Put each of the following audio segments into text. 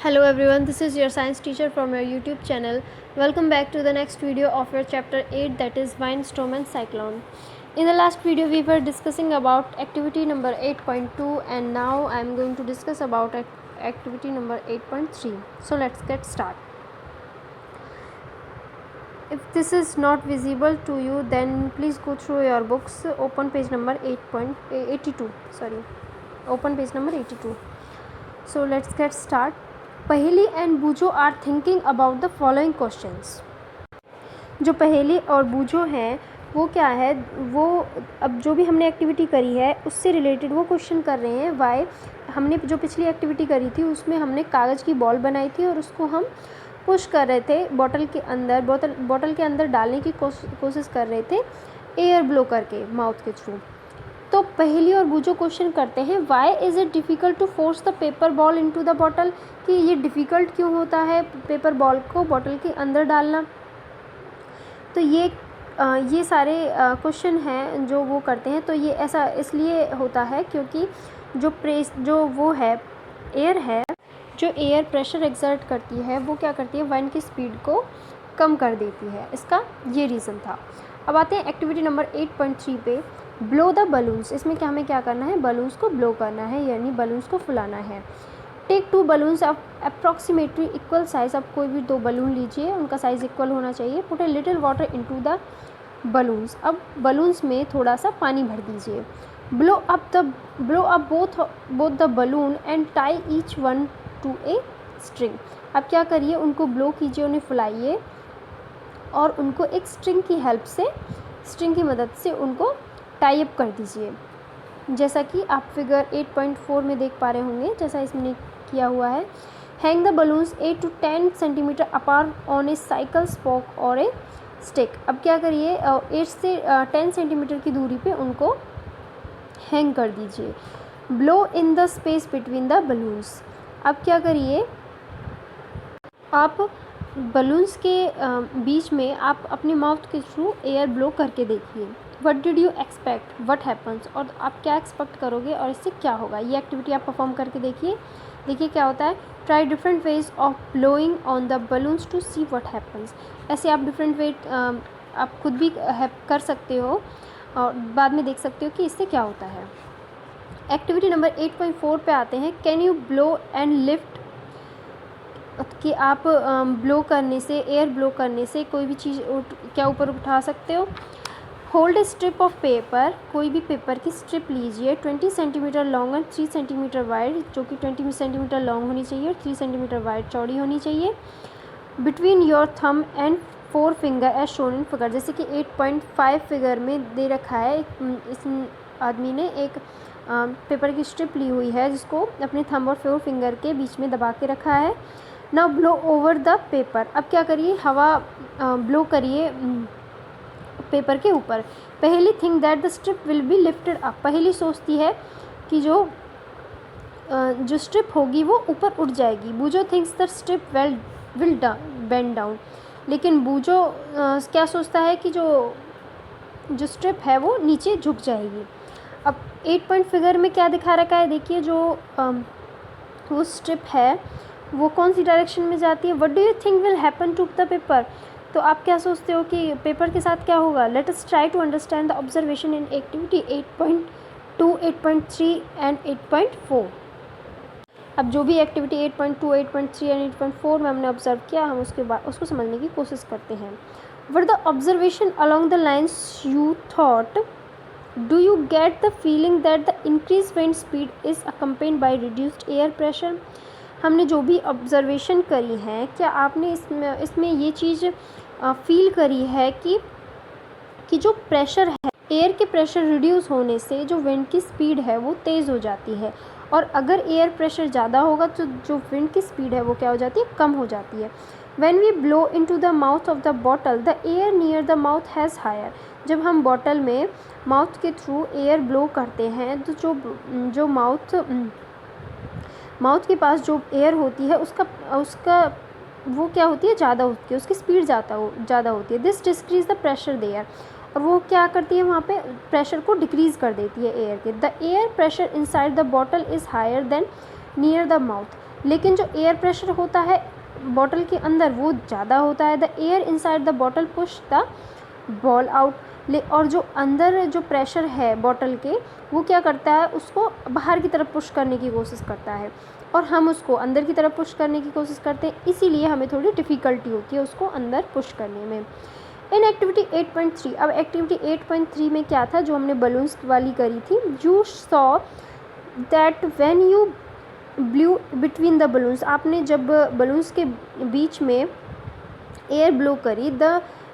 Hello everyone, this is your science teacher from your YouTube channel. Welcome back to the next video of your chapter 8, that is Windstorm and Cyclone. In the last video we were discussing about activity number 8.2 and now I am going to discuss about activity number 8.3. So let's get started. If this is not visible to you, then please go through your books, open page number 8.82. Open page number 82. So let's get started. Paheli and Boojho are thinking about the following questions. जो पहेली और बूझो हैं वो क्या है, वो अब जो भी हमने एक्टिविटी करी है उससे रिलेटेड वो क्वेश्चन कर रहे हैं। वाई हमने जो पिछली एक्टिविटी करी थी उसमें हमने कागज़ की बॉल बनाई थी और उसको हम पुश कर रहे थे बॉटल के अंदर डालने की कोशिश कर रहे थे एयर ब्लो करके माउथ के थ्रू। तो पहेली और बूझो क्वेश्चन करते हैं, why is it difficult to force the paper ball into the bottle, कि ये डिफ़िकल्ट क्यों होता है पेपर बॉल को बॉटल के अंदर डालना। तो ये सारे क्वेश्चन हैं जो वो करते हैं। तो ये ऐसा इसलिए होता है क्योंकि एयर है जो एयर प्रेशर एक्सर्ट करती है वो क्या करती है, वाइंड की स्पीड को कम कर देती है। इसका ये रीज़न था। अब आते हैं एक्टिविटी नंबर 8.3 पे, ब्लो द बलून्स। इसमें हमें क्या करना है, बलून्स को ब्लो करना है, यानी बलून्स को फुलाना है। Take 2 balloons of approximately equal size. अब कोई भी 2 बलून लीजिए, उनका साइज़ इक्वल होना चाहिए। Put a little water into the balloons. अब बलून्स में थोड़ा सा पानी भर दीजिए। Blow up both the balloon and tie each one two a string. अब क्या करिए, उनको ब्लो कीजिए, उन्हें फुलाइए और उनको एक स्ट्रिंग की मदद से उनको टाई अप कर दीजिए, जैसा कि आप फिगर 8.4 में देख पा रहे होंगे, जैसा इसमें किया हुआ है। Hang the balloons 8 to 10 centimetre apart on A cycle spoke और ए स्टिक। अब क्या करिए, 8 से 10 सेंटीमीटर की दूरी पे उनको हैंग कर दीजिए। Blow in the space between the balloons. अब क्या करिए, आप बलून्स के बीच में आप अपने माउथ के थ्रू एयर ब्लो करके देखिए। What did you expect, what happens, और आप क्या एक्सपेक्ट करोगे और इससे क्या होगा। ये एक्टिविटी आप परफॉर्म करके देखिए क्या होता है। Try different ways of blowing on the balloons to see what happens. ऐसे आप डिफरेंट वे आप खुद भी कर सकते हो और बाद में देख सकते हो कि इससे क्या होता है। एक्टिविटी नंबर 8.4 पे आते हैं। Can you blow and lift, कि आप एयर ब्लो करने से कोई भी चीज़ क्या ऊपर उठा सकते हो। Hold a strip of paper, कोई भी पेपर की स्ट्रिप लीजिए, 20 centimetre long and 3 centimetre wide, जो कि 20 सेंटीमीटर लॉन्ग होनी चाहिए और 3 सेंटीमीटर वाइड चौड़ी होनी चाहिए। Between your thumb and 4 finger as shown in figure, जैसे कि 8.5 फिगर में दे रखा है। इस आदमी ने एक पेपर की स्ट्रिप ली हुई है जिसको अपने थंब और 4 फिंगर के बीच में दबा के रखा है। Now blow over the paper. अब क्या करिए, हवा ब्लो करिए पेपर के ऊपर। पहली think that the strip will be lifted up. पहली सोचती है कि जो स्ट्रिप होगी वो ऊपर उठ जाएगी। Boojho thinks the strip will bend down. लेकिन बूझो क्या सोचता है कि जो स्ट्रिप है वो नीचे झुक जाएगी। अब 8 पॉइंट फिगर में क्या दिखा रखा है, देखिए वो स्ट्रिप है वो कौन सी डायरेक्शन में जाती है। What do you think will happen to the paper. तो आप क्या सोचते हो कि पेपर के साथ क्या होगा। Let us try to understand the observation in activity 8.2, 8.3 and 8.4। अब जो भी एक्टिविटी 8.2, 8.3 एंड 8.4 में हमने ऑब्जर्व किया, हम उसके बाद उसको समझने की कोशिश करते हैं। Were the observation along the lines you thought, do you get the feeling that the increase wind speed is accompanied by reduced air pressure. हमने जो भी ऑब्जर्वेशन करी है, क्या आपने इसमें ये चीज़ फील करी है कि जो प्रेशर है, एयर के प्रेशर रिड्यूस होने से जो विंड की स्पीड है वो तेज़ हो जाती है, और अगर एयर प्रेशर ज़्यादा होगा तो जो विंड की स्पीड है वो क्या हो जाती है, कम हो जाती है। When we blow into the mouth of the bottle the air near the mouth has higher. जब हम बॉटल में माउथ के थ्रू एयर ब्लो करते हैं तो जो माउथ के पास जो एयर होती है उसका वो क्या होती है, ज़्यादा होती है, उसकी स्पीड ज़्यादा होती है। This decrease the pressure there, और वो क्या करती है, वहाँ पे प्रेशर को डिक्रीज़ कर देती है एयर के। The air pressure inside the bottle is higher than near the mouth. लेकिन जो एयर प्रेशर होता है बॉटल के अंदर वो ज़्यादा होता है। The air inside the bottle push the ball out. और जो अंदर जो प्रेशर है बॉटल के वो क्या करता है, उसको बाहर की तरफ पुश करने की कोशिश करता है और हम उसको अंदर की तरफ पुश करने की कोशिश करते हैं, इसीलिए हमें थोड़ी डिफ़िकल्टी होती है उसको अंदर पुश करने में। इन एक्टिविटी 8.3, अब एक्टिविटी 8.3 में क्या था जो हमने बलून्स वाली करी थी, you saw that when you blue between the balloons, आपने जब बलून्स के बीच में एयर ब्लो करी,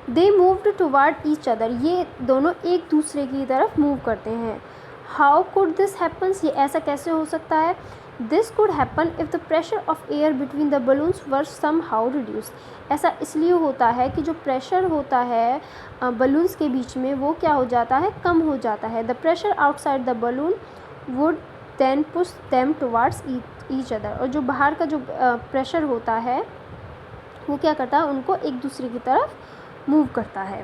they moved toward each other, ये दोनों एक दूसरे की तरफ मूव करते हैं। हाउ कुड दिस हैपन्स, ये ऐसा कैसे हो सकता है। This could happen if the pressure of air between the balloons were somehow reduce, ऐसा इसलिए होता है कि जो प्रेशर होता है बलून्स के बीच में वो क्या हो जाता है, कम हो जाता है। The pressure outside the balloon would then push them towards each other, और जो बाहर का जो प्रेशर होता है वो क्या करता है, उनको एक दूसरे की तरफ मूव करता है।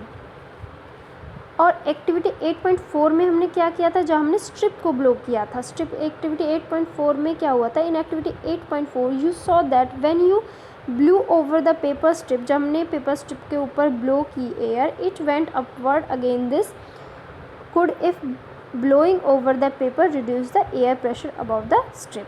और एक्टिविटी 8.4 में हमने क्या किया था, जब हमने स्ट्रिप को ब्लो किया था, स्ट्रिप एक्टिविटी 8.4 में क्या हुआ था, in activity 8.4 you saw that when you blue over the paper strip, जब हमने पेपर स्ट्रिप के ऊपर ब्लो की air, it went upward again. This could if blowing over the paper reduce the air pressure above the strip.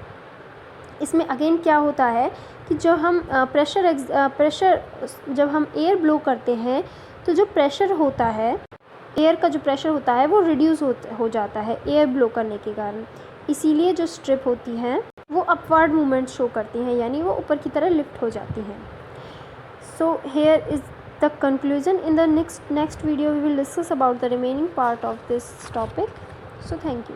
इसमें again क्या होता है कि जब हम प्रेशर जब हम एयर ब्लो करते हैं तो जो प्रेशर होता है, एयर का जो प्रेशर होता है वो रिड्यूस हो जाता है एयर ब्लो करने के कारण, इसीलिए जो स्ट्रिप होती हैं वो अपवर्ड मूवमेंट शो करती हैं, यानी वो ऊपर की तरह लिफ्ट हो जाती हैं। So here is the conclusion. In the next video we will discuss about the remaining part of this topic. So thank you.